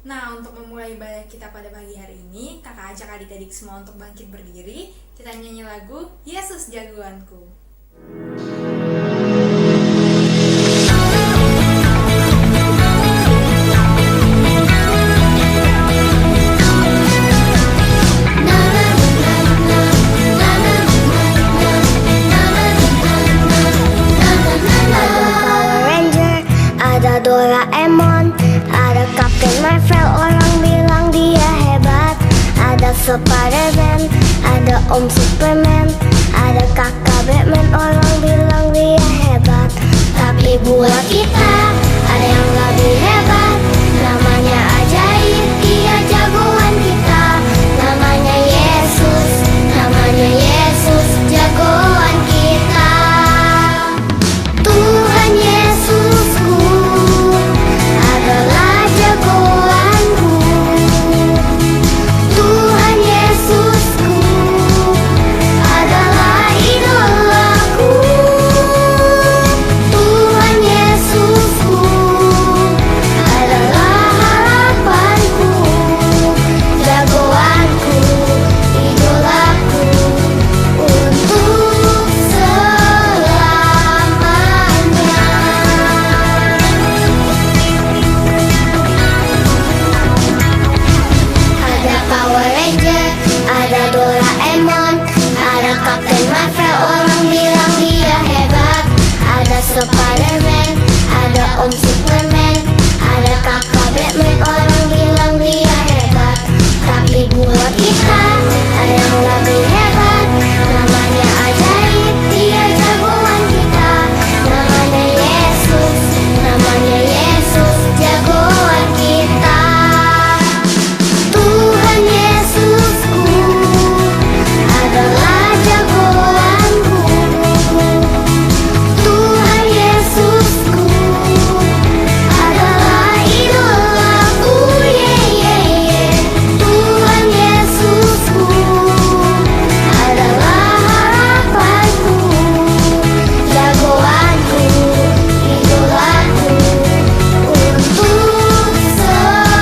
Nah, untuk memulai ibadah kita pada pagi hari ini, kakak ajak adik-adik semua untuk bangkit berdiri. Kita nyanyi lagu Yesus Jagoanku. Doraemon, ada Captain Marvel, orang bilang dia hebat. Ada Spider-Man, ada Om Superman, ada kakak Batman, orang bilang dia hebat. Tapi buat kita ada yang lebih hebat, namanya ajaib, dia jagoan kita. Namanya Yesus, namanya Yesus, jagoan kita. Tuhan Yesusku adalah jagoanku. Tuhan Yesusku adalah idolaku. Tuhan Yesusku adalah harapanku, jagoanku, idolaku untuk selamanya. Ada Power Ranger, ada Doraemon, ada Captain Marvel, orang bilang dia hebat. Ada Spider-Man, ada Om Superman, ada kakak Batman, orang bilang dia hebat. Tapi buat kita ada yang lebih hebat, namanya ajaib, dia jagoan kita. Namanya Yesus, namanya Yesus, jagoan kita. Tuhan Yesusku adalah jagoanku. Tuhan Yesusku adalah idolaku. Tuhan Yesusku adalah harapanku, jagoanku, idolaku untuk selamanya.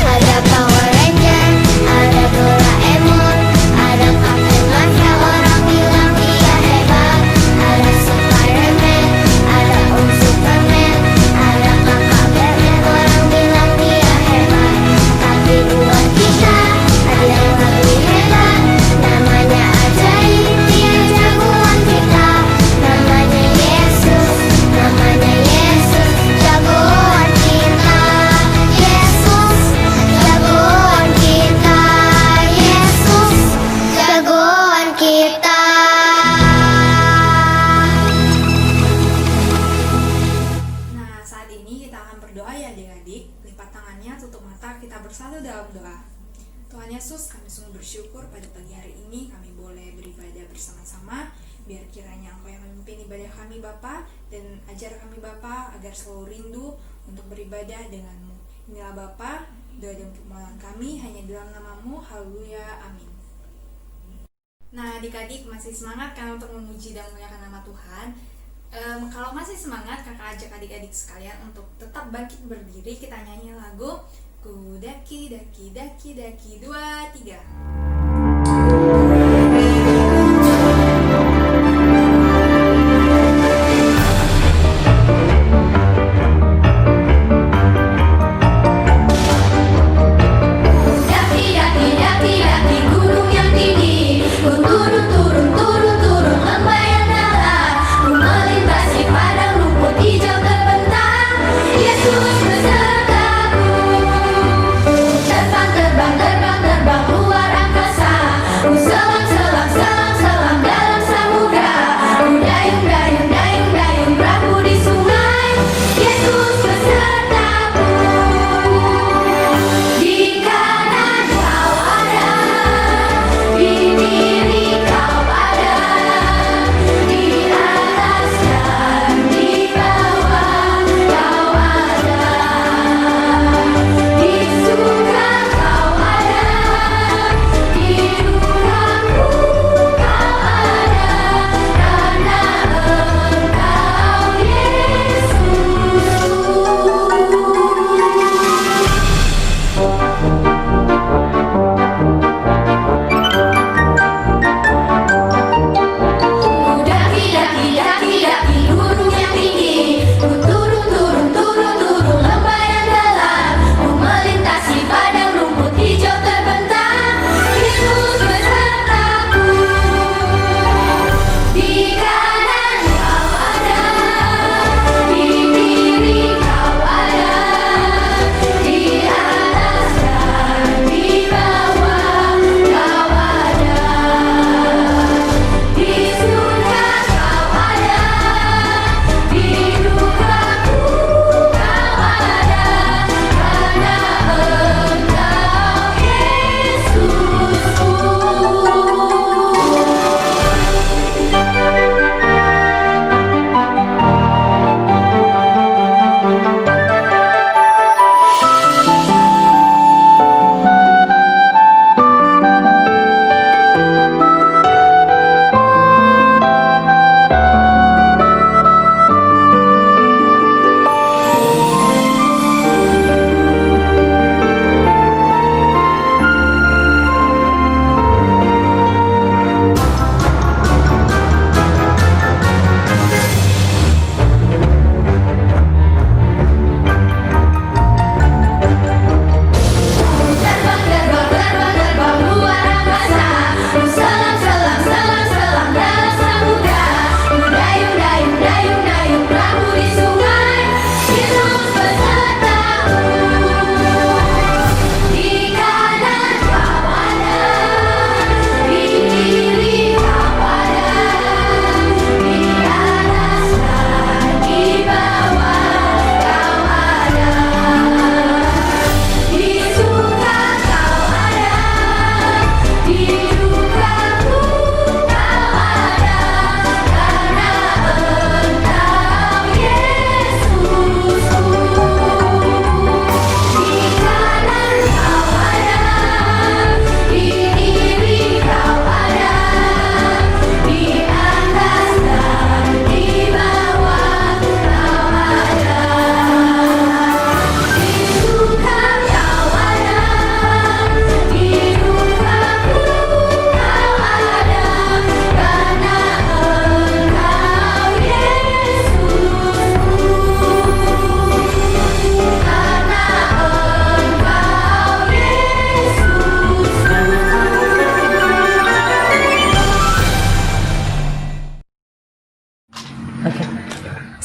Ada Power Ranger, ada Doraemon, ada Captain Marvel, orang bilang dia hebat. Ada Spider-Man, ada Om Superman, ada kakak Batman, orang bilang dia hebat. Tapi buat kita ada yang lebih hebat, namanya ajaib, dia jagoan kita. Namanya Yesus, namanya Yesus, jagoan kita. Yesus, jagoan kita. Yesus, jagoan kita. Nah, saat ini kita akan berdoa ya adik-adik. Lipat tangannya, tutup mata, kita bersatu dalam doa. Tuhan Yesus, kami sungguh bersyukur pada pagi hari ini kami boleh beribadah bersama-sama. Biar kiranya Engkau yang memimpin ibadah kami Bapa, dan ajar kami Bapa agar selalu rindu untuk beribadah denganmu. Inilah Bapa, doa dan permohonan kami hanya dalam nama-Mu. Haleluya, amin. Nah, adik-adik masih semangat kan untuk memuji dan memuliakan nama Tuhan? Kalau masih semangat, kakak ajak adik-adik sekalian untuk tetap bangkit berdiri. Kita nyanyi lagu Ku daki daki daki daki 2, 3. Daki daki daki daki gunung yang tinggi, ku turun turun turun turun lembah yang dalam, ku melintasi padang rumput hijau terbentang. Yesus besertaku, terbang terbang terbang terbang luar angkasa.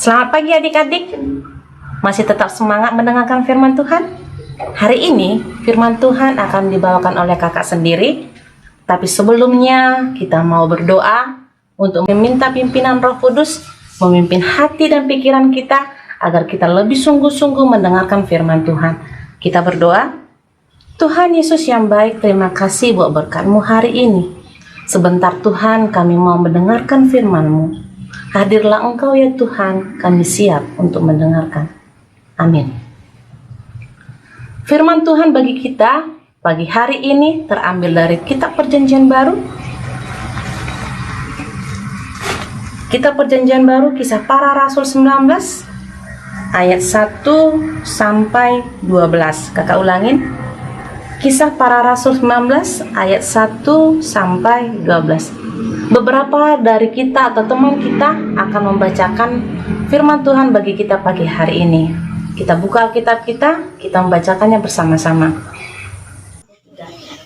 Selamat pagi adik-adik. Masih tetap semangat mendengarkan firman Tuhan? Hari ini firman Tuhan akan dibawakan oleh kakak sendiri. Tapi sebelumnya kita mau berdoa untuk meminta pimpinan Roh Kudus memimpin hati dan pikiran kita agar kita lebih sungguh-sungguh mendengarkan firman Tuhan. Kita berdoa. Tuhan Yesus yang baik, terima kasih buat berkat-Mu hari ini. Sebentar Tuhan, kami mau mendengarkan firman-Mu. Hadirlah Engkau ya Tuhan, kami siap untuk mendengarkan. Amin. Firman Tuhan bagi kita pagi hari ini terambil dari Kitab Perjanjian Baru. Kitab Perjanjian Baru Kisah Para Rasul 19 ayat 1 sampai 12. Kakak ulangin. Kisah Para Rasul 19 ayat 1 sampai 12. Beberapa dari kita atau teman kita akan membacakan firman Tuhan bagi kita pagi hari ini. Kita buka Alkitab kita membacakannya bersama-sama.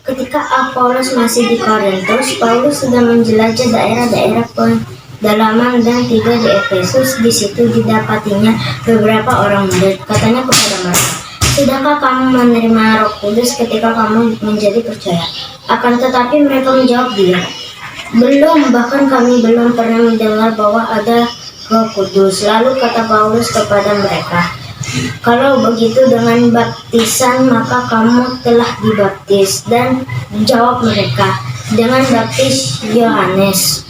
Ketika Apolos masih di Korintus, Paulus sedang menjelajah daerah-daerah pedalaman dan tiba di Efesus. Di situ didapatinya beberapa orang muda. Katanya kepada mereka, "Sudahkah kamu menerima Roh Kudus ketika kamu menjadi percaya?" Akan tetapi mereka menjawab dia, "Belum, bahkan kami belum pernah mendengar bahwa ada Roh Kudus." Lalu kata Paulus kepada mereka, "Kalau begitu dengan baptisan maka kamu telah dibaptis." Dan jawab mereka, "Dengan baptis Yohanes."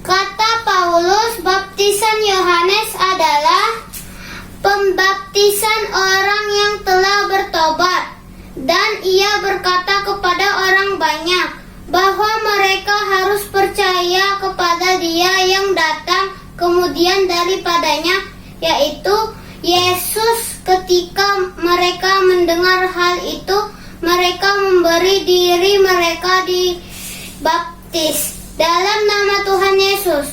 Kata Paulus, baptisan Yohanes adalah pembaptisan orang yang telah bertobat. Dan ia berkata kepada orang banyak bahwa mereka harus percaya kepada Dia yang datang kemudian daripadanya, yaitu Yesus. Ketika mereka mendengar hal itu, mereka memberi diri mereka dibaptis dalam nama Tuhan Yesus.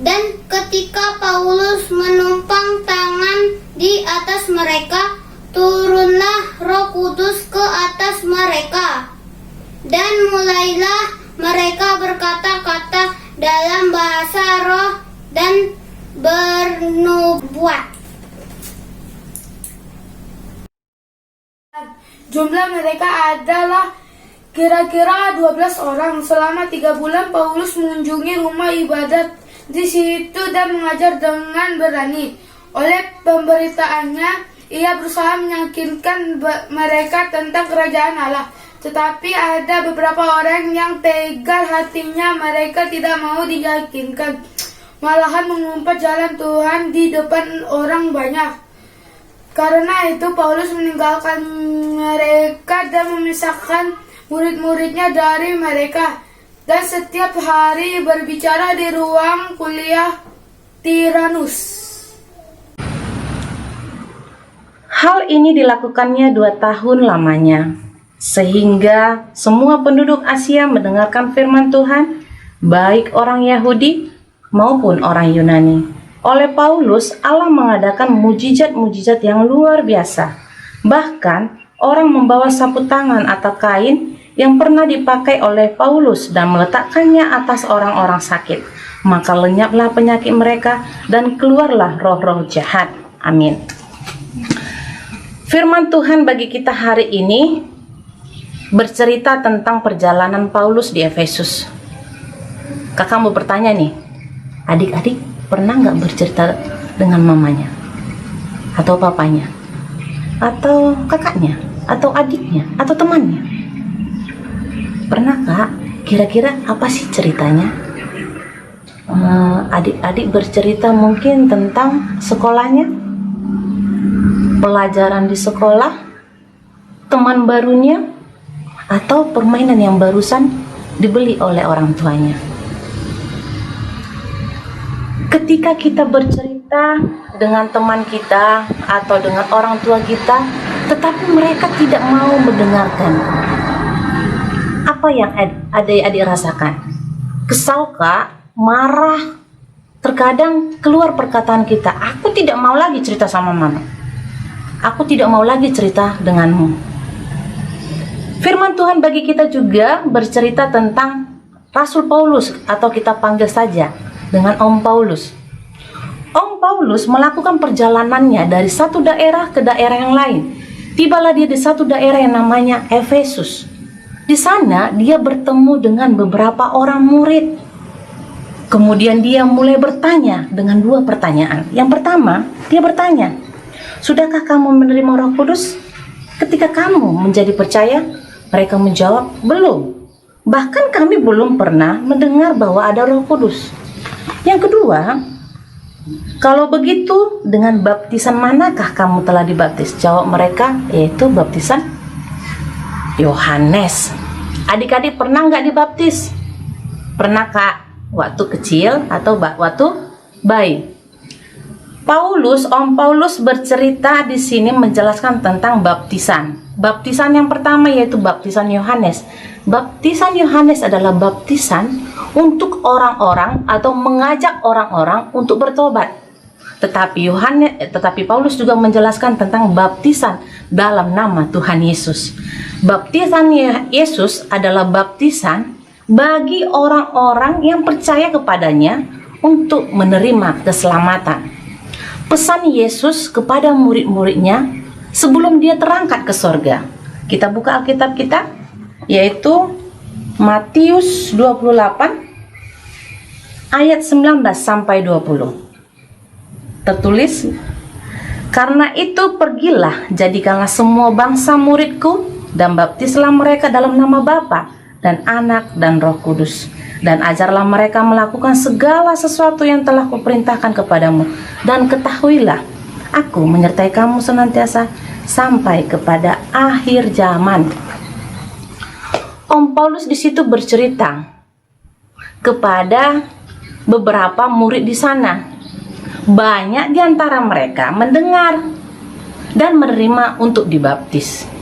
Dan ketika Paulus menumpang tangan di atas mereka, turunlah Roh Kudus ke atas mereka. Dan mulailah mereka berkata-kata dalam bahasa roh dan bernubuat. Jumlah mereka adalah kira-kira 12 orang. Selama 3 bulan Paulus mengunjungi rumah ibadat di situ dan mengajar dengan berani. Oleh pemberitaannya, ia berusaha meyakinkan mereka tentang kerajaan Allah. Tetapi ada beberapa orang yang tegar hatinya, mereka tidak mau diyakinkan. Malahan mengumpat jalan Tuhan di depan orang banyak. Karena itu Paulus meninggalkan mereka dan memisahkan murid-muridnya dari mereka. Dan setiap hari berbicara di ruang kuliah Tiranus. Hal ini dilakukannya 2 tahun lamanya, sehingga semua penduduk Asia mendengarkan firman Tuhan, baik orang Yahudi maupun orang Yunani. Oleh Paulus, Allah mengadakan mujizat-mujizat yang luar biasa. Bahkan, orang membawa sapu tangan atau kain yang pernah dipakai oleh Paulus dan meletakkannya atas orang-orang sakit. Maka lenyaplah penyakit mereka dan keluarlah roh-roh jahat. Amin. Firman Tuhan bagi kita hari ini bercerita tentang perjalanan Paulus di Efesus. Kakak mau bertanya nih, adik-adik pernah nggak bercerita dengan mamanya? Atau papanya? Atau kakaknya? Atau adiknya? Atau temannya? Pernah kak? Kira-kira apa sih ceritanya? Adik-adik bercerita mungkin tentang sekolahnya, pelajaran di sekolah, teman barunya, atau permainan yang barusan dibeli oleh orang tuanya. Ketika kita bercerita dengan teman kita atau dengan orang tua kita, tetapi mereka tidak mau mendengarkan, apa yang adik-adik rasakan? Kesal kak? Marah? Terkadang keluar perkataan kita, "Aku tidak mau lagi cerita sama mama. Aku tidak mau lagi cerita denganmu." Firman Tuhan bagi kita juga bercerita tentang Rasul Paulus, atau kita panggil saja dengan Om Paulus. Om Paulus melakukan perjalanannya dari satu daerah ke daerah yang lain. Tibalah dia di satu daerah yang namanya Efesus. Di sana dia bertemu dengan beberapa orang murid. Kemudian dia mulai bertanya dengan dua pertanyaan. Yang pertama, dia bertanya, "Sudahkah kamu menerima Roh Kudus? Ketika kamu menjadi percaya?" Mereka menjawab, "Belum. Bahkan kami belum pernah mendengar bahwa ada Roh Kudus." Yang kedua, "Kalau begitu, dengan baptisan manakah kamu telah dibaptis?" Jawab mereka, "Yaitu baptisan Yohanes." Adik-adik pernah nggak dibaptis? Pernah, Kak? Waktu kecil atau waktu bayi? Om Paulus bercerita di sini menjelaskan tentang baptisan. Baptisan yang pertama yaitu baptisan Yohanes. Baptisan Yohanes adalah baptisan untuk orang-orang atau mengajak orang-orang untuk bertobat. Tetapi Paulus juga menjelaskan tentang baptisan dalam nama Tuhan Yesus. Baptisan Yesus adalah baptisan bagi orang-orang yang percaya kepadanya untuk menerima keselamatan. Pesan Yesus kepada murid-muridnya sebelum dia terangkat ke sorga. Kita buka Alkitab kita, yaitu Matius 28 ayat 19 sampai 20. Tertulis, "Karena itu pergilah, jadikanlah semua bangsa muridku, dan baptislah mereka dalam nama Bapa dan Anak dan Roh Kudus. Dan ajarlah mereka melakukan segala sesuatu yang telah kuperintahkan kepadamu. Dan ketahuilah, aku menyertai kamu senantiasa sampai kepada akhir zaman." Om Paulus di situ bercerita kepada beberapa murid di sana. Banyak di antara mereka mendengar dan menerima untuk dibaptis.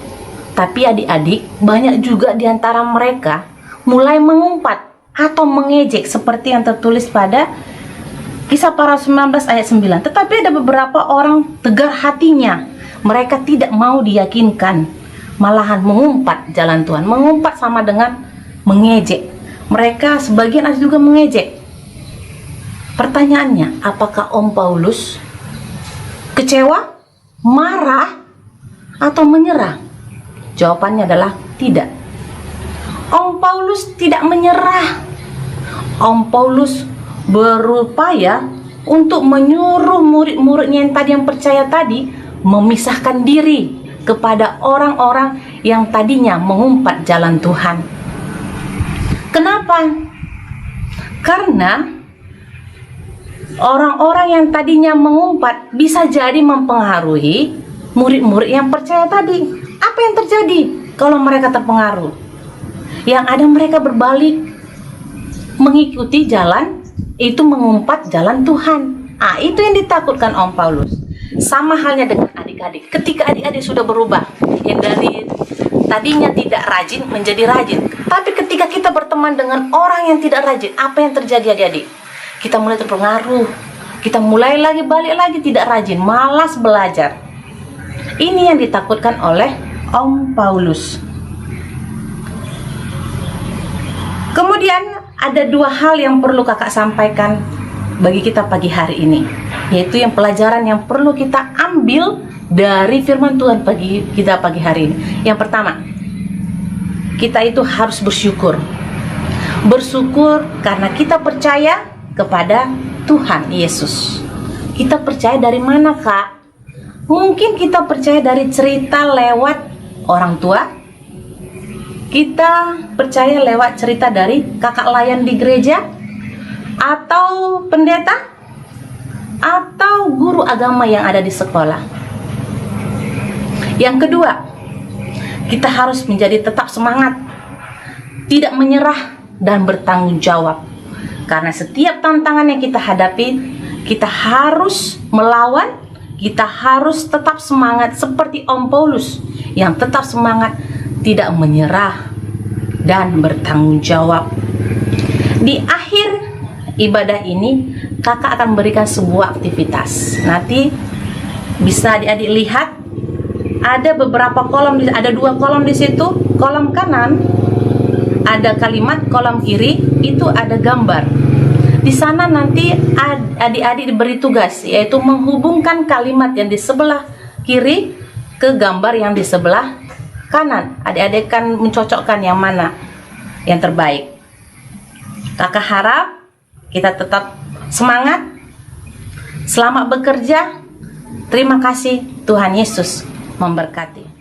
Tapi adik-adik, banyak juga di antara mereka mulai mengumpat atau mengejek seperti yang tertulis pada Kisah Para 19 ayat 9. Tetapi ada beberapa orang tegar hatinya. Mereka tidak mau diyakinkan, malahan mengumpat jalan Tuhan. Mengumpat sama dengan mengejek. Mereka sebagian ada juga mengejek. Pertanyaannya, apakah Om Paulus kecewa, marah, atau menyerah? Jawabannya adalah tidak. Om Paulus tidak menyerah. Om Paulus berupaya untuk menyuruh murid-muridnya yang percaya tadi memisahkan diri kepada orang-orang yang tadinya mengumpat jalan Tuhan. Kenapa? Karena orang-orang yang tadinya mengumpat bisa jadi mempengaruhi murid-murid yang percaya tadi. Apa yang terjadi kalau mereka terpengaruh? Yang ada mereka berbalik mengikuti jalan itu, mengumpat jalan Tuhan. Itu yang ditakutkan Om Paulus. Sama halnya dengan adik-adik. Ketika adik-adik sudah berubah, yang dari tadinya tidak rajin menjadi rajin. Tapi ketika kita berteman dengan orang yang tidak rajin, apa yang terjadi adik-adik? Kita mulai terpengaruh. Kita mulai lagi balik lagi tidak rajin, malas belajar. Ini yang ditakutkan oleh Om Paulus. Kemudian ada dua hal yang perlu kakak sampaikan bagi kita pagi hari ini, yaitu yang pelajaran yang perlu kita ambil dari firman Tuhan pagi hari ini. Yang pertama, kita itu harus bersyukur. Bersyukur karena kita percaya kepada Tuhan Yesus. Kita percaya dari mana, Kak? Mungkin kita percaya dari cerita lewat orang tua. Kita percaya lewat cerita dari kakak layan di gereja, atau pendeta, atau guru agama yang ada di sekolah. Yang kedua, kita harus menjadi tetap semangat, tidak menyerah, dan bertanggung jawab. Karena setiap tantangan yang kita hadapi, kita harus melawan, kita harus tetap semangat seperti Om Paulus yang tetap semangat, tidak menyerah, dan bertanggung jawab. Di akhir ibadah ini, kakak akan berikan sebuah aktivitas. Nanti bisa adik-adik lihat, ada beberapa kolom, ada 2 kolom di situ. Kolom kanan ada kalimat, kolom kiri itu ada gambar. Di sana nanti adik-adik diberi tugas, yaitu menghubungkan kalimat yang di sebelah kiri ke gambar yang di sebelah kanan. Adik-adik kan mencocokkan yang mana yang terbaik. Kakak harap kita tetap semangat, selamat bekerja. Terima kasih, Tuhan Yesus memberkati.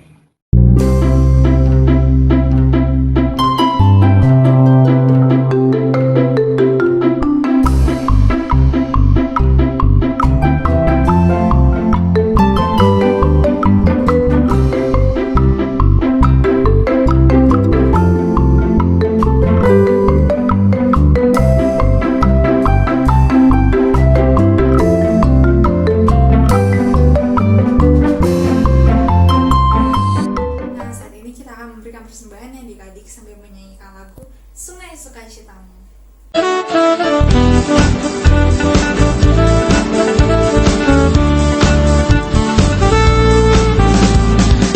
Nah, saat ini kita akan memberikan persembahan yang adik-adik sambil menyanyikan lagu Sungai Sukacitamu.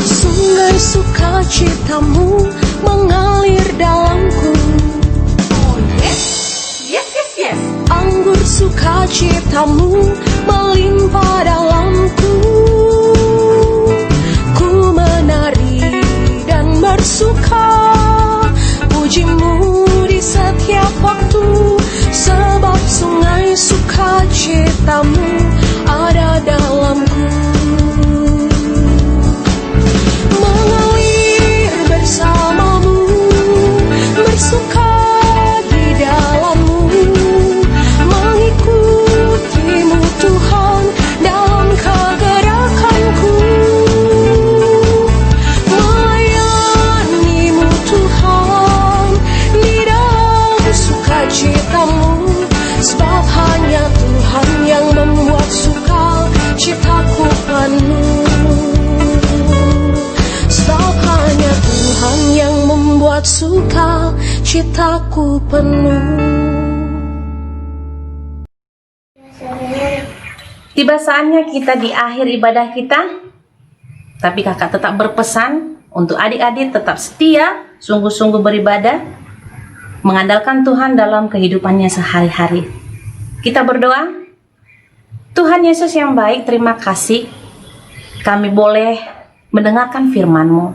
Sungai sukacitamu mengalir dalamku. Oh yes, yes, yes, yes. Anggur sukacitamu melimpah dalamku. Ku menari dan bersuka, pujimu di setiap waktu, sebab sungai sukacitamu ada dalamku. Mengalir bersamamu, bersuka di dalammu, mengikutimu Tuhan dalam kegerakanku, melayanimu Tuhan di dalam sukacitamu, sebab hanya Tuhan yang membuat sukacitaku penuh. Sebab hanya Tuhan yang membuat sukacitaku penuh. Tiba saatnya kita di akhir ibadah kita, tapi kakak tetap berpesan untuk adik-adik tetap setia, sungguh-sungguh beribadah, mengandalkan Tuhan dalam kehidupannya sehari-hari. Kita berdoa. Tuhan Yesus yang baik, terima kasih kami boleh mendengarkan firman-Mu.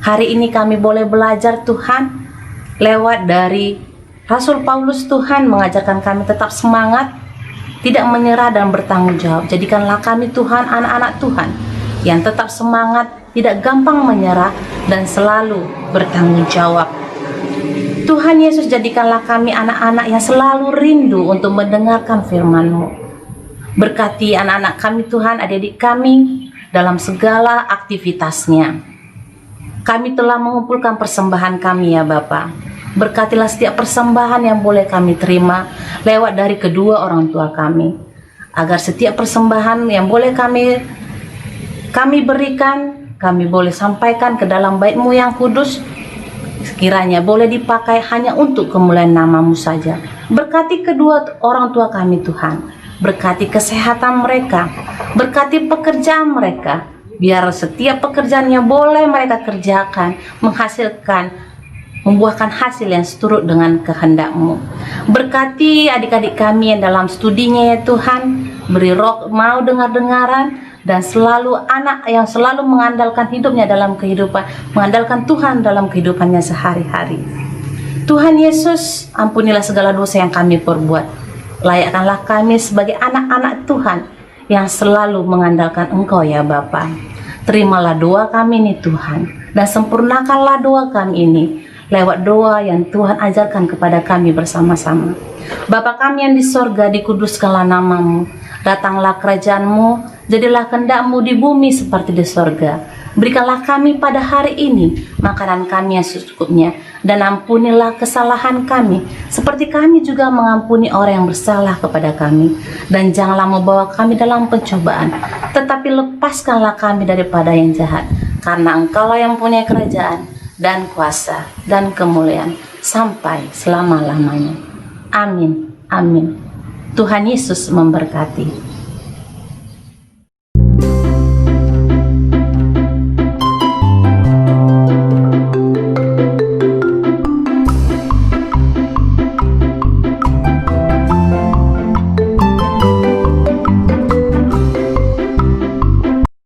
Hari ini kami boleh belajar Tuhan lewat dari Rasul Paulus. Tuhan mengajarkan kami tetap semangat, tidak menyerah dan bertanggung jawab. Jadikanlah kami Tuhan, anak-anak Tuhan yang tetap semangat, tidak gampang menyerah dan selalu bertanggung jawab. Tuhan Yesus, jadikanlah kami anak-anak yang selalu rindu untuk mendengarkan firman-Mu. Berkati anak-anak kami Tuhan, adik-adik kami dalam segala aktivitasnya. Kami telah mengumpulkan persembahan kami ya Bapa. Berkatilah setiap persembahan yang boleh kami terima lewat dari kedua orang tua kami. Agar setiap persembahan yang boleh kami berikan, kami boleh sampaikan ke dalam bait-Mu yang kudus. Sekiranya boleh dipakai hanya untuk kemuliaan nama-Mu saja. Berkati kedua orang tua kami Tuhan. Berkati kesehatan mereka, berkati pekerjaan mereka, biar setiap pekerjaan yang boleh mereka kerjakan menghasilkan, membuahkan hasil yang seturut dengan kehendak-Mu. Berkati adik-adik kami yang dalam studinya ya Tuhan, beri roh mau dengar-dengaran, dan selalu anak yang selalu mengandalkan hidupnya dalam kehidupan, mengandalkan Tuhan dalam kehidupannya sehari-hari. Tuhan Yesus, ampunilah segala dosa yang kami perbuat. Layakkanlah kami sebagai anak-anak Tuhan yang selalu mengandalkan Engkau ya Bapa. Terimalah doa kami ini Tuhan, dan sempurnakanlah doa kami ini lewat doa yang Tuhan ajarkan kepada kami bersama-sama. Bapa kami yang di sorga, dikuduskanlah nama-Mu. Datanglah kerajaan-Mu, jadilah kehendak-Mu di bumi seperti di sorga. Berikanlah kami pada hari ini makanan kami yang secukupnya, dan ampunilah kesalahan kami seperti kami juga mengampuni orang yang bersalah kepada kami. Dan janganlah membawa kami dalam pencobaan, tetapi lepaskanlah kami daripada yang jahat, karena Engkaulah yang punya kerajaan dan kuasa dan kemuliaan sampai selama-lamanya. Amin, amin. Tuhan Yesus memberkati.